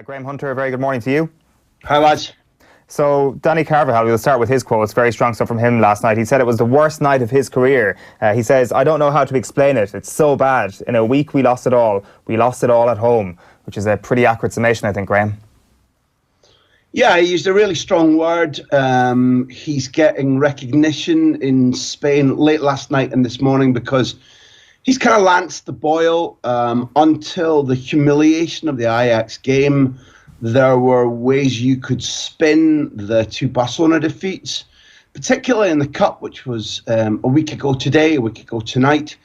Graham Hunter, a very good morning to you. Hi, lads. So, Danny Carvajal, we'll start with his quotes. Very strong stuff from him last night. He said it was the worst night of his career. He says, "I don't know how to explain it. It's so bad. In a week, we lost it all. We lost it all at home," which is a pretty accurate summation, I think, Graham. Yeah, he used a really strong word. He's getting recognition in Spain late last night and this morning because he's kind of lanced the boil. Until the humiliation of the Ajax game, there were ways you could spin the two Barcelona defeats, particularly in the Cup, which was a week ago today, a week ago tonight.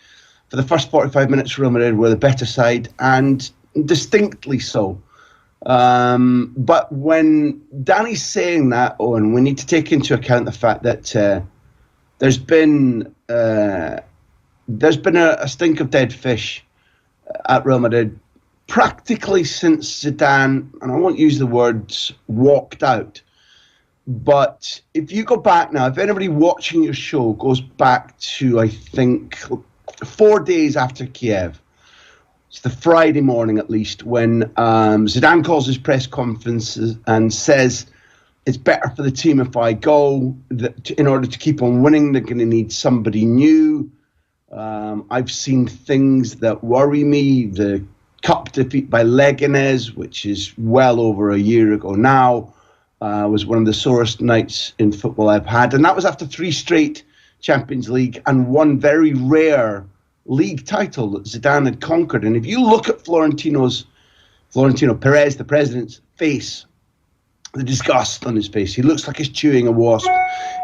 For the first 45 minutes, Real Madrid were the better side, and distinctly so. But when Danny's saying that, Owen, we need to take into account the fact that there's been a stink of dead fish at Real Madrid practically since Zidane, and I won't use the words walked out, but if you go back now, if anybody watching your show goes back to, I think, 4 days after Kiev, it's the Friday morning at least, when Zidane calls his press conferences and says, "It's better for the team if I go. In order to keep on winning, they're going to need somebody new. I've seen things that worry me. The Cup defeat by Leganés, which is well over a year ago now, was one of the sorest nights in football I've had. And that was after 3 straight Champions League and one very rare league title that Zidane had conquered. And if you look at Florentino Perez, the president's face, the disgust on his face, he looks like he's chewing a wasp.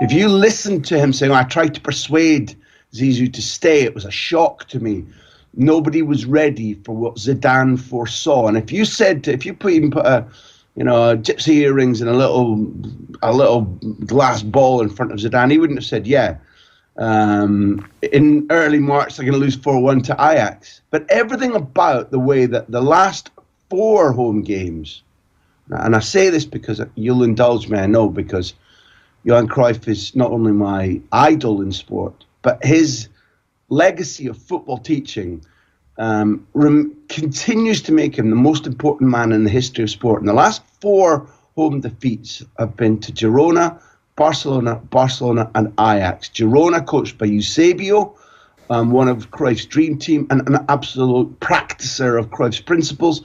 If you listen to him saying, "I tried to persuade Zizou to stay, it was a shock to me," nobody was ready for what Zidane foresaw. And if you put a gypsy earrings and a little glass ball in front of Zidane, he wouldn't have said, "Yeah, in early March they're going to lose 4-1 to Ajax." But everything about the way that the last 4 home games, and I say this because you'll indulge me, I know, because Johan Cruyff is not only my idol in sport, but his legacy of football teaching continues to make him the most important man in the history of sport. And the last 4 home defeats have been to Girona, Barcelona and Ajax. Girona, coached by Eusebio, one of Cruyff's dream team and an absolute practicer of Cruyff's principles.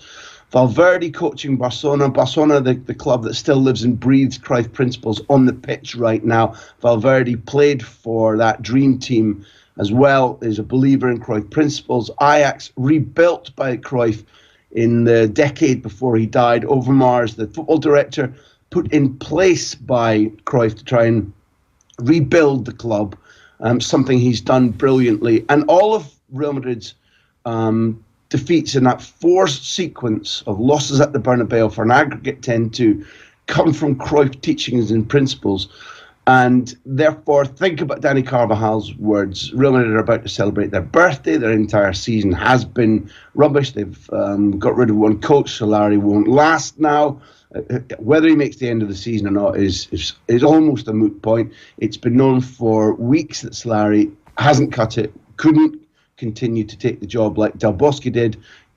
Valverde coaching Barcelona, the club that still lives and breathes Cruyff principles on the pitch right now. Valverde played for that dream team as well, is a believer in Cruyff principles. Ajax, rebuilt by Cruyff in the decade before he died. Overmars, the football director, put in place by Cruyff to try and rebuild the club, something he's done brilliantly. And all of Real Madrid's defeats in that 4 sequence of losses at the Bernabeu for an aggregate 10-2 come from Cruyff teachings and principles. And therefore, think about Danny Carvajal's words. Real Madrid are about to celebrate their birthday. Their entire season has been rubbish. They've got rid of one coach. Solari won't last now. Whether he makes the end of the season or not is almost a moot point. It's been known for weeks that Solari hasn't cut it, couldn't continue to take the job like Del Bosque did,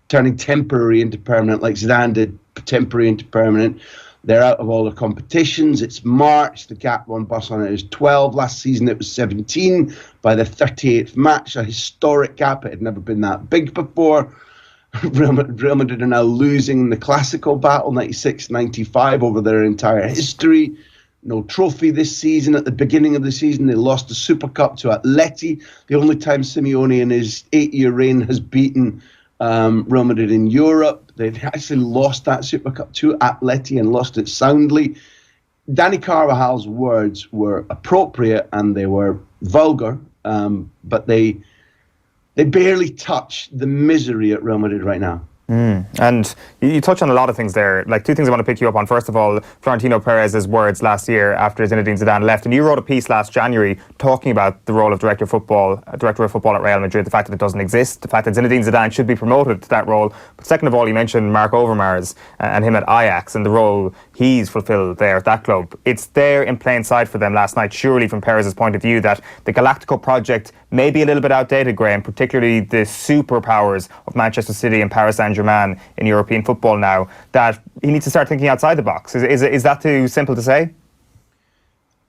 turning temporary into permanent, like Zidane did, temporary into permanent. They're out of all the competitions. It's March. The gap on Barcelona is 12. Last season it was 17 by the 38th match, a historic gap. It had never been that big before. Real Madrid are now losing the Galactico battle, 96-95, over their entire history. No trophy this season. At the beginning of the season, they lost the Super Cup to Atleti. The only time Simeone in his 8-year reign has beaten Real Madrid in Europe. They've actually lost that Super Cup to Atleti and lost it soundly. Danny Carvajal's words were appropriate and they were vulgar, but they barely touch the misery at Real Madrid right now. And you touch on a lot of things there. Like 2 things I want to pick you up on. First of all, Florentino Perez's words last year after Zinedine Zidane left. And you wrote a piece last January talking about the role of director of football at Real Madrid, the fact that it doesn't exist, the fact that Zinedine Zidane should be promoted to that role. But second of all, you mentioned Marc Overmars and him at Ajax and the role he's fulfilled there at that club. It's there in plain sight for them last night, surely from Perez's point of view, that the Galactico project maybe a little bit outdated, Graham, particularly the superpowers of Manchester City and Paris Saint-Germain in European football now, that he needs to start thinking outside the box? Is that too simple to say?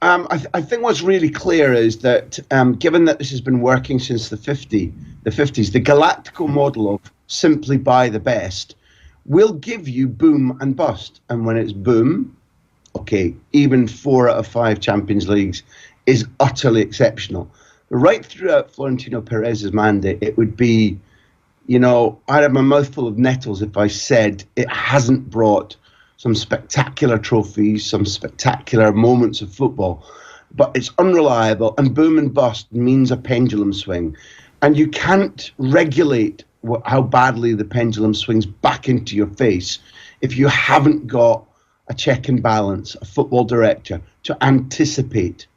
I think what's really clear is that given that this has been working since the 50s, the Galactico model of simply buy the best will give you boom and bust. And when it's boom, okay, even 4 out of 5 Champions Leagues is utterly exceptional. Right throughout Florentino Perez's mandate, it would be, I'd have my mouthful of nettles if I said it hasn't brought some spectacular trophies, some spectacular moments of football, but it's unreliable, and boom and bust means a pendulum swing. And you can't regulate how badly the pendulum swings back into your face if you haven't got a check and balance, a football director to anticipate,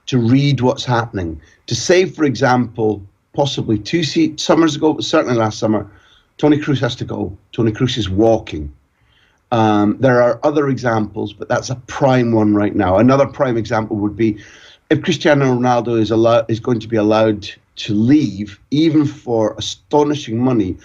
to read what's happening. To say, for example, possibly 2 summers ago, but certainly last summer, Toni Kroos has to go. Toni Kroos is walking. There are other examples, but that's a prime one right now. Another prime example would be if Cristiano Ronaldo is going to be allowed to leave, even for astonishing money.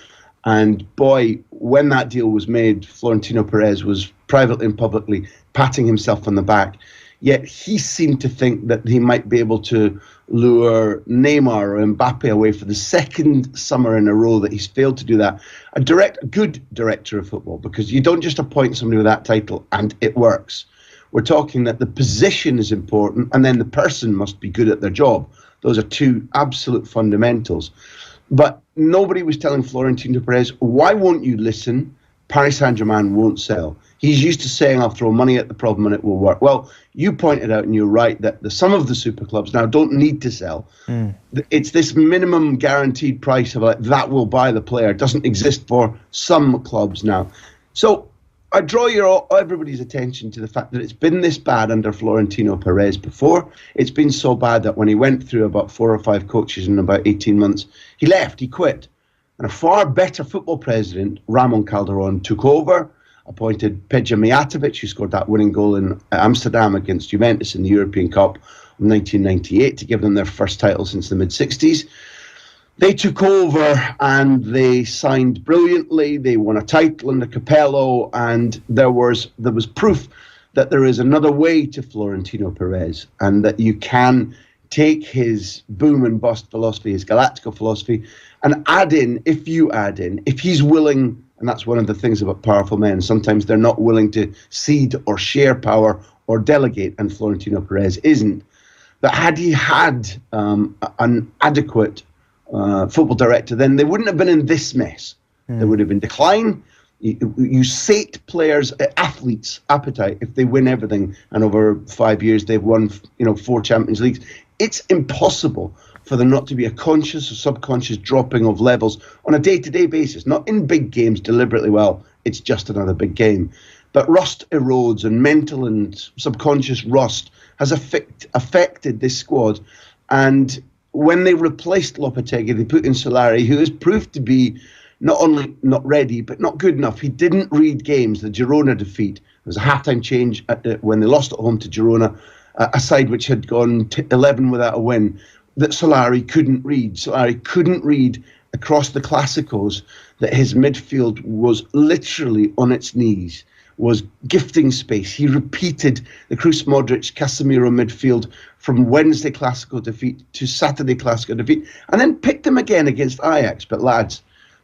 And boy, when that deal was made, Florentino Perez was privately and publicly patting himself on the back. Yet he seemed to think that he might be able to lure Neymar or Mbappe away for the second summer in a row that he's failed to do that. A good director of football, because you don't just appoint somebody with that title and it works. We're talking that the position is important and then the person must be good at their job. Those are 2 absolute fundamentals. But nobody was telling Florentino Perez, why won't you listen? Paris Saint-Germain won't sell. He's used to saying, I'll throw money at the problem and it will work. Well, you pointed out, and you're right, that some of the super clubs now don't need to sell. It's this minimum guaranteed price of that will buy the player doesn't exist for some clubs now. So I draw everybody's attention to the fact that it's been this bad under Florentino Perez before. It's been so bad that when he went through about 4 or 5 coaches in about 18 months, he left, he quit. And a far better football president, Ramon Calderon, took over, appointed Peja Mijatovic, who scored that winning goal in Amsterdam against Juventus in the European Cup in 1998 to give them their first title since the mid-60s. They took over and they signed brilliantly. They won a title under Capello, and there was proof that there is another way to Florentino Perez, and that you can take his boom and bust philosophy, his Galactico philosophy, and if he's willing. And that's one of the things about powerful men. Sometimes they're not willing to cede or share power or delegate, and Florentino Perez isn't. But had he had an adequate football director, then they wouldn't have been in this mess. There would have been decline. You sate players, athletes' appetite if they win everything, and over 5 years they've won 4 Champions Leagues. It's impossible for there not to be a conscious or subconscious dropping of levels on a day-to-day basis, not in big games deliberately. Well, it's just another big game. But rust erodes, and mental and subconscious rust has affected this squad. And when they replaced Lopetegui, they put in Solari, who has proved to be not only not ready, but not good enough. He didn't read games. The Girona defeat, there was a halftime change when they lost at home to Girona, a side which had gone 11 without a win, that Solari couldn't read. Solari couldn't read across the Classicos that his midfield was literally on its knees, was gifting space. He repeated the Kroos, Modric, Casemiro midfield from Wednesday Classico defeat to Saturday Classico defeat, and then picked them again against Ajax. But lads,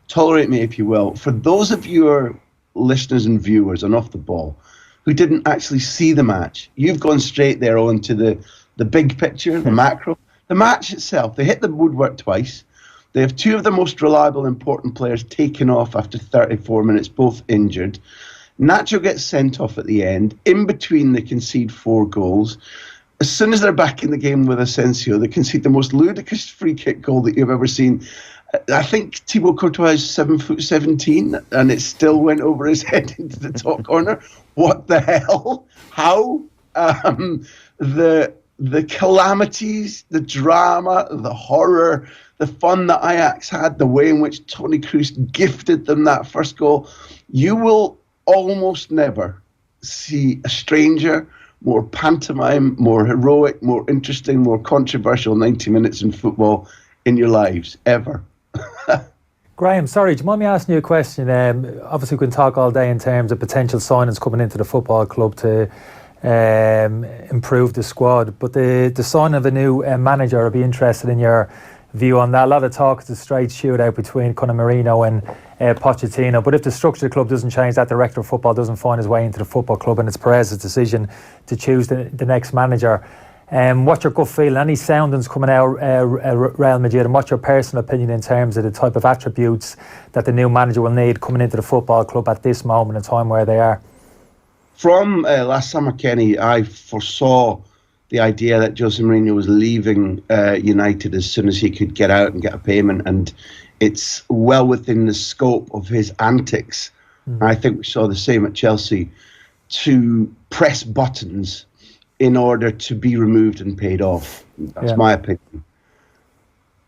tolerate me if you will. For those of your listeners and viewers on Off the Ball who didn't actually see the match, you've gone straight there onto the big picture, the macro. The match itself, they hit the woodwork twice. They have 2 of the most reliable, important players taken off after 34 minutes, both injured. Nacho gets sent off at the end. In between, they concede 4 goals. As soon as they're back in the game with Asensio, they concede the most ludicrous free kick goal that you've ever seen. I think Thibaut Courtois is 7'17", and it still went over his head into the top corner. What the hell? How? The calamities, the drama, the horror, the fun that Ajax had, the way in which Toni Kroos gifted them that first goal. You will almost never see a stranger, more pantomime, more heroic, more interesting, more controversial 90 minutes in football in your lives, ever. Graham, sorry, do you mind me asking you a question? Obviously, we can talk all day in terms of potential signings coming into the football club to improve the squad, but the sign of a new manager, I'd be interested in your view on that. A lot of talk, it's a straight shootout between kind of Mourinho and Pochettino, but if the structure of the club doesn't change, that director of football doesn't find his way into the football club, and it's Perez's decision to choose the next manager, what's your gut feeling? Any soundings coming out Real Madrid, and what's your personal opinion in terms of the type of attributes that the new manager will need coming into the football club at this moment in time where they are? From last summer, Kenny, I foresaw the idea that Jose Mourinho was leaving United as soon as he could get out and get a payment, and it's well within the scope of his antics. I think we saw the same at Chelsea, to press buttons in order to be removed and paid off. That's my opinion.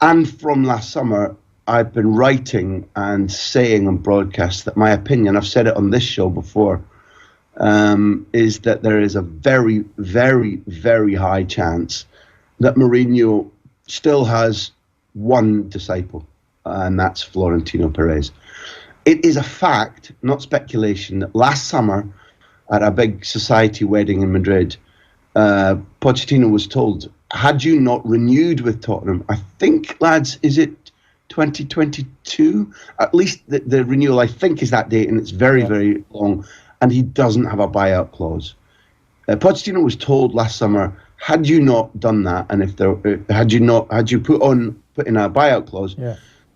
And from last summer, I've been writing and saying on broadcast that my opinion, I've said it on this show before, is that there is a very, very, very high chance that Mourinho still has one disciple, and that's Florentino Perez. It is a fact, not speculation, that last summer at a big society wedding in Madrid, Pochettino was told, had you not renewed with Tottenham, I think, lads, is it 2022? At least the renewal, I think, is that date, and it's very, very long, and he doesn't have a buyout clause. Pochettino was told last summer, had you not done that, and if there had you put in a buyout clause,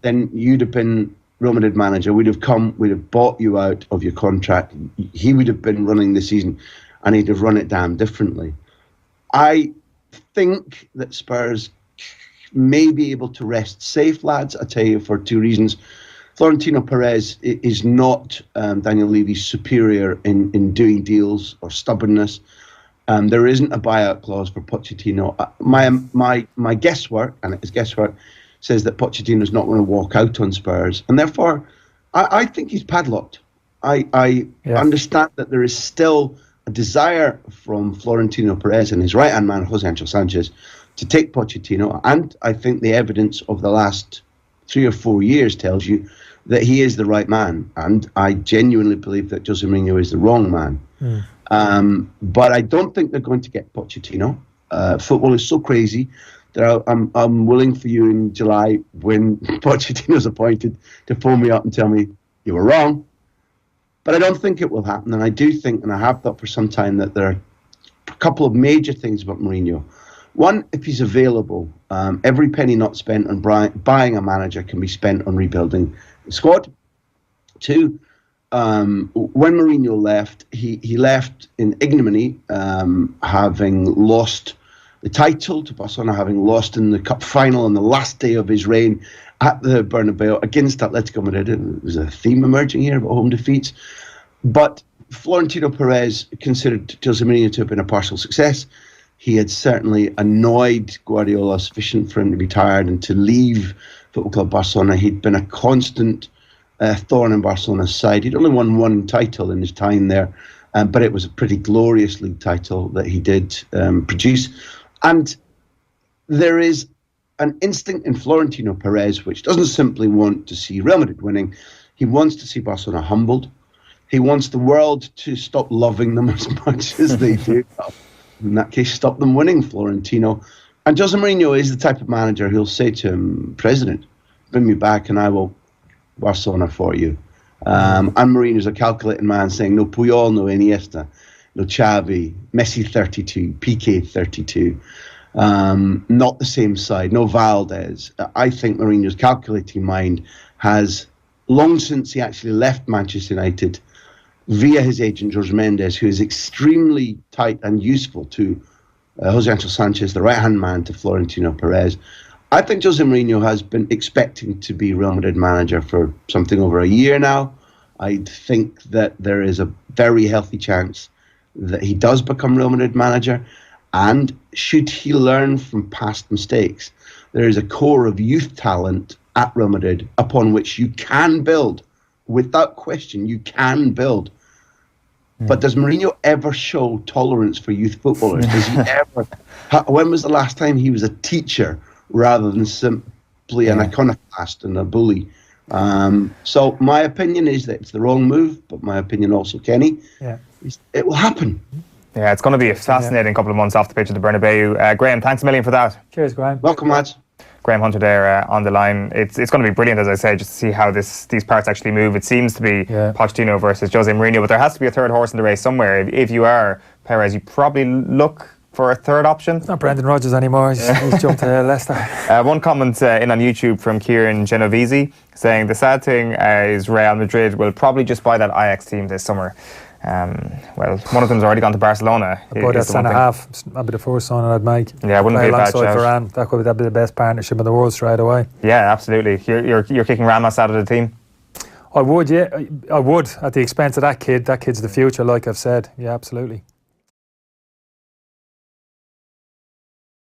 then you'd have been Real Madrid manager. We'd have bought you out of your contract. He would have been running the season, and he'd have run it damn differently. I think that Spurs may be able to rest safe, lads. I tell you, for two reasons. Florentino Perez is not Daniel Levy's superior in doing deals or stubbornness. There isn't a buyout clause for Pochettino. My guesswork, and it's guesswork, says that Pochettino's not going to walk out on Spurs, and therefore I think he's padlocked. I understand that there is still a desire from Florentino Perez and his right-hand man, Jose Angel Sanchez, to take Pochettino, and I think the evidence of the last 3 or 4 years tells you that he is the right man, and I genuinely believe that Jose Mourinho is the wrong man. But I don't think they're going to get Pochettino. Football is so crazy that I'm willing for you in July, when Pochettino's appointed, to phone me up and tell me you were wrong. But I don't think it will happen, and I do think, and I have thought for some time, that there are a couple of major things about Mourinho. One, if he's available, every penny not spent on buying a manager can be spent on rebuilding the squad. Two, when Mourinho left, he left in ignominy, having lost the title to Barcelona, having lost in the cup final on the last day of his reign at the Bernabeu against Atletico Madrid. There's a theme emerging here about home defeats. But Florentino Perez considered Jose Mourinho to have been a partial success. He had certainly annoyed Guardiola sufficient for him to be tired and to leave Football Club Barcelona. He'd been a constant thorn in Barcelona's side. He'd only won one title in his time there, but it was a pretty glorious league title that he did produce. And there is an instinct in Florentino Perez which doesn't simply want to see Real Madrid winning. He wants to see Barcelona humbled. He wants the world to stop loving them as much as they do. In that case, stop them winning, Florentino. And Jose Mourinho is the type of manager who'll say to him, President, bring me back and I will Barcelona for you. And Mourinho's a calculating man saying, no Puyol, no Iniesta, no Xavi, Messi 32, Piqué 32. Not the same side, no Valdez. I think Mourinho's calculating mind has, long since he actually left Manchester United, via his agent Jorge Mendes, who is extremely tight and useful to Jose Angel Sanchez, the right-hand man to Florentino Perez. I think Jose Mourinho has been expecting to be Real Madrid manager for something over a year now. I think that there is a very healthy chance that he does become Real Madrid manager, and should he learn from past mistakes, there is a core of youth talent at Real Madrid upon which you can build. Without question, you can build. But does Mourinho ever show tolerance for youth footballers? Does he ever? When was the last time he was a teacher rather than play an iconoclast and a bully. So my opinion is that it's the wrong move, but my opinion also, Kenny, is it will happen. Yeah, it's going to be a fascinating couple of months off the pitch of the Bernabeu. Graham, thanks a million for that. Cheers, Graham. Welcome, lads. Graham Hunter there on the line. It's going to be brilliant, as I say, just to see how these parts actually move. It seems to be Pochettino versus Jose Mourinho, but there has to be a third horse in the race somewhere. If you are Perez, you probably look for a third option. It's not Brendan Rodgers anymore. He's jumped to Leicester. One comment in on YouTube from Kieran Genovese saying the sad thing is Real Madrid will probably just buy that Ajax team this summer. Well, one of them's already gone to Barcelona. About that centre half, that'd be the first signing I'd make. Yeah, wouldn't be a bad shout. Varane. That'd be the best partnership in the world straight away. Yeah, absolutely. You're kicking Ramos out of the team? I would, yeah. I would, at the expense of that kid. That kid's the future, like I've said. Yeah, absolutely.